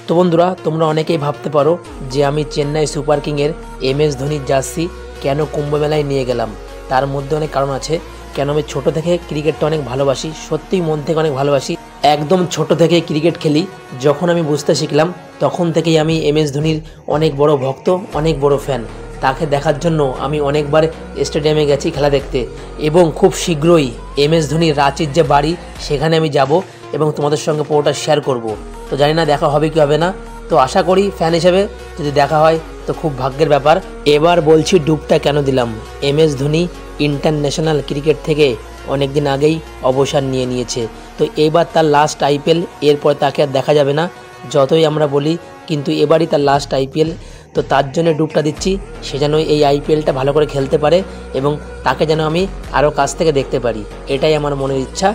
তো বন্ধুরা, তোমরা অনেকেই ভাবতে পারো যে আমি চেন্নাই সুপার কিংয়ের MS ধোনির জার্সি কেন কুম্ভ মেলায় নিয়ে গেলাম। তার মধ্যে অনেক কারণ আছে। কেন আমি ছোট থেকে ক্রিকেটটা অনেক ভালোবাসি, সত্যিই মন থেকে অনেক ভালোবাসি। একদম ছোট থেকে ক্রিকেট খেলি। যখন আমি বুঝতে শিখলাম তখন থেকেই আমি MS ধোনির অনেক বড় ভক্ত, অনেক বড় ফ্যান। তাকে দেখার জন্য আমি অনেকবার স্টেডিয়ামে গেছি খেলা দেখতে, এবং খুব শীঘ্রই MS ধোনির রাঁচির যে বাড়ি সেখানে আমি যাব এবং তোমাদের সঙ্গে পুরোটা শেয়ার করব। তো জানি না দেখা হবে কি হবে না, তো আশা করি ফ্যান হিসেবে যদি দেখা হয় তো খুব ভাগ্যের ব্যাপার। এবার বলছি ডুবটা কেন দিলাম। MS ধোনি ইন্টারন্যাশনাল ক্রিকেট থেকে অনেক দিন আগেই অবসর নিয়ে নিয়েছে। তো এবার তার লাস্ট IPL, এরপর তাকে আর দেখা যাবে না যতই আমরা বলি, কিন্তু এবারই তার লাস্ট IPL। তো তার জন্য ডুবটা দিচ্ছি, সে যেন এই IPLটা ভালো করে খেলতে পারে এবং তাকে যেন আমি আরও কাছ থেকে দেখতে পারি, এটাই আমার মনের ইচ্ছা।